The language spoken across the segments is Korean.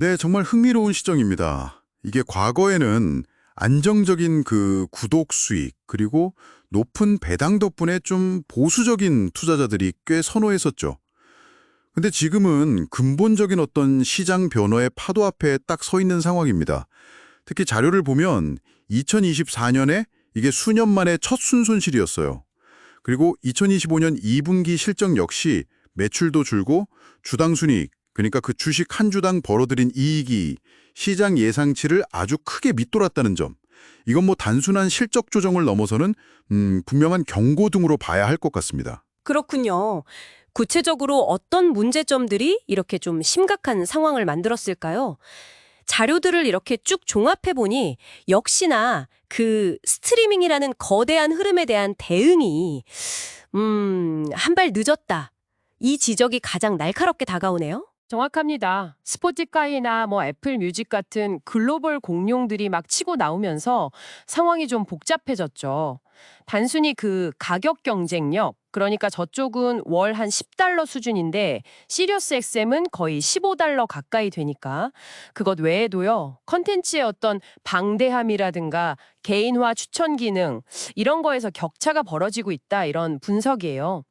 네, 정말 흥미로운 시정입니다. 이게 과거에는 안정적인 그 구독 수익, 그리고 높은 배당 덕분에 좀 보수적인 투자자들이 꽤 선호했었죠. 근데 지금은 근본적인 어떤 시장 변화의 파도 앞에 딱 서 있는 상황입니다. 특히 자료를 보면 2024년에 이게 수년 만에 첫 순손실이었어요. 그리고 2025년 2분기 실적 역시 매출도 줄고 주당 순이익, 그러니까 그 주식 한 주당 벌어들인 이익이 시장 예상치를 아주 크게 밑돌았다는 점. 이건 뭐 단순한 실적 조정을 넘어서는 분명한 경고등으로 봐야 할 것 같습니다. 그렇군요. 구체적으로 어떤 문제점들이 이렇게 좀 심각한 상황을 만들었을까요? 자료들을 이렇게 쭉 종합해보니 역시나 그 스트리밍이라는 거대한 흐름에 대한 대응이 한 발 늦었다. 이 지적이 가장 날카롭게 다가오네요. 정확합니다. 스포티파이나 애플 뮤직 같은 글로벌 공룡들이 막 치고 나오면서 상황이 좀 복잡해졌죠. 단순히 그 가격 경쟁력, 그러니까 저쪽은 월 한 10달러 수준인데 시리어스 XM은 거의 15달러 가까이 되니까 그것 외에도요. 컨텐츠의 어떤 방대함이라든가 개인화 추천 기능 이런 거에서 격차가 벌어지고 있다 이런 분석이에요.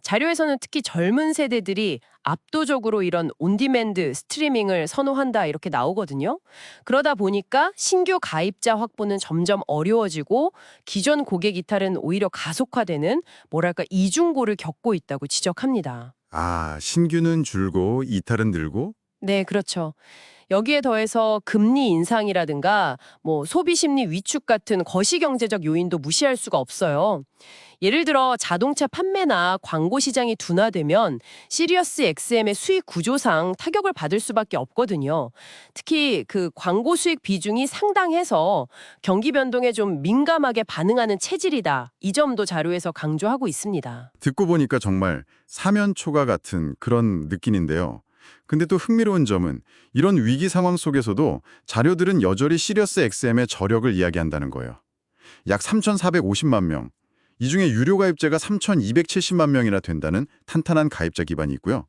자료에서는 특히 젊은 세대들이 압도적으로 이런 온디맨드 스트리밍을 선호한다 이렇게 나오거든요. 그러다 보니까 신규 가입자 확보는 점점 어려워지고 기존 고객 이탈은 오히려 가속화되는 뭐랄까 이중고를 겪고 있다고 지적합니다. 아, 신규는 줄고 이탈은 늘고? 네, 그렇죠. 여기에 더해서 금리 인상이라든가 소비 심리 위축 같은 거시경제적 요인도 무시할 수가 없어요. 예를 들어 자동차 판매나 광고 시장이 둔화되면 시리어스 XM의 수익 구조상 타격을 받을 수밖에 없거든요. 특히 그 광고 수익 비중이 상당해서 경기 변동에 좀 민감하게 반응하는 체질이다. 이 점도 자료에서 강조하고 있습니다. 듣고 보니까 정말 사면초가 같은 그런 느낌인데요. 근데 또 흥미로운 점은 이런 위기 상황 속에서도 자료들은 여전히 시리어스 XM의 저력을 이야기한다는 거예요. 약 3,450만 명, 이 중에 유료 가입자가 3,270만 명이나 된다는 탄탄한 가입자 기반이 있고요.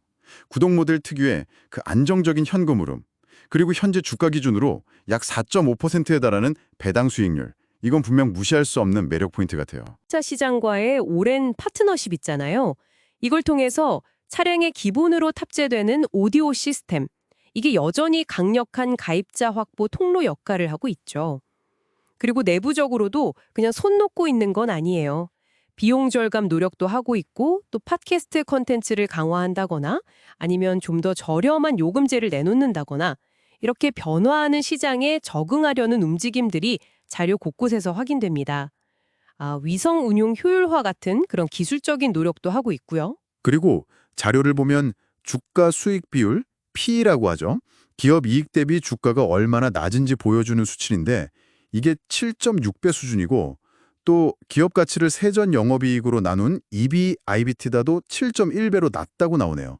구독 모델 특유의 그 안정적인 현금 흐름, 그리고 현재 주가 기준으로 약 4.5%에 달하는 배당 수익률, 이건 분명 무시할 수 없는 매력 포인트 같아요. 차 시장과의 오랜 파트너십 있잖아요. 이걸 통해서 차량의 기본으로 탑재되는 오디오 시스템, 이게 여전히 강력한 가입자 확보 통로 역할을 하고 있죠. 그리고 내부적으로도 그냥 손 놓고 있는 건 아니에요. 비용 절감 노력도 하고 있고 또 팟캐스트 콘텐츠를 강화한다거나 아니면 좀 더 저렴한 요금제를 내놓는다거나 이렇게 변화하는 시장에 적응하려는 움직임들이 자료 곳곳에서 확인됩니다. 위성 운용 효율화 같은 그런 기술적인 노력도 하고 있고요. 그리고 자료를 보면 주가 수익 비율, P라고 하죠. 기업 이익 대비 주가가 얼마나 낮은지 보여주는 수치인데 이게 7.6배 수준이고 또 기업 가치를 세전 영업이익으로 나눈 EV/IBT다도 7.1배로 낮다고 나오네요.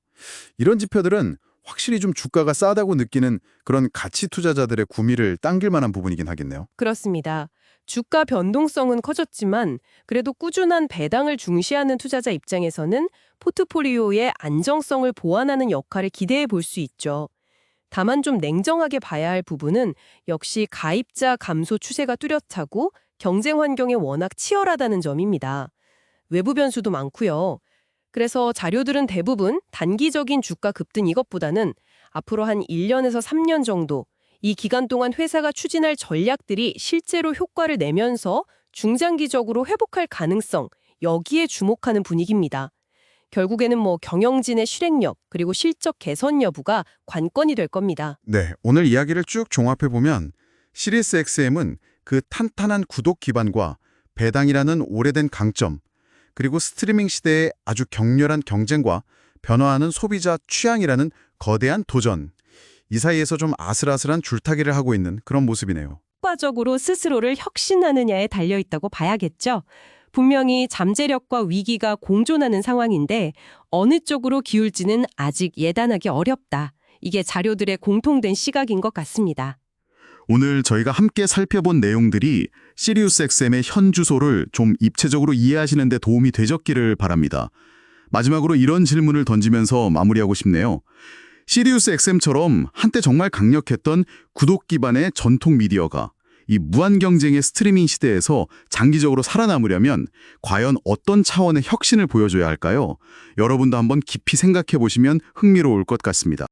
이런 지표들은 확실히 좀 주가가 싸다고 느끼는 그런 가치 투자자들의 구미를 당길 만한 부분이긴 하겠네요. 그렇습니다. 주가 변동성은 커졌지만 그래도 꾸준한 배당을 중시하는 투자자 입장에서는 포트폴리오의 안정성을 보완하는 역할을 기대해 볼 수 있죠. 다만 좀 냉정하게 봐야 할 부분은 역시 가입자 감소 추세가 뚜렷하고 경쟁 환경이 워낙 치열하다는 점입니다. 외부 변수도 많고요. 그래서 자료들은 대부분 단기적인 주가 급등 이것보다는 앞으로 한 1년에서 3년 정도 이 기간 동안 회사가 추진할 전략들이 실제로 효과를 내면서 중장기적으로 회복할 가능성, 여기에 주목하는 분위기입니다. 결국에는 경영진의 실행력 그리고 실적 개선 여부가 관건이 될 겁니다. 네, 오늘 이야기를 쭉 종합해보면 시리스 XM은 그 탄탄한 구독 기반과 배당이라는 오래된 강점, 그리고 스트리밍 시대의 아주 격렬한 경쟁과 변화하는 소비자 취향이라는 거대한 도전, 이 사이에서 좀 아슬아슬한 줄타기를 하고 있는 그런 모습이네요. 효과적으로 스스로를 혁신하느냐에 달려있다고 봐야겠죠. 분명히 잠재력과 위기가 공존하는 상황인데 어느 쪽으로 기울지는 아직 예단하기 어렵다. 이게 자료들의 공통된 시각인 것 같습니다. 오늘 저희가 함께 살펴본 내용들이 시리우스 XM의 현 주소를 좀 입체적으로 이해하시는 데 도움이 되셨기를 바랍니다. 마지막으로 이런 질문을 던지면서 마무리하고 싶네요. 시리우스 XM처럼 한때 정말 강력했던 구독 기반의 전통 미디어가 이 무한 경쟁의 스트리밍 시대에서 장기적으로 살아남으려면 과연 어떤 차원의 혁신을 보여줘야 할까요? 여러분도 한번 깊이 생각해 보시면 흥미로울 것 같습니다.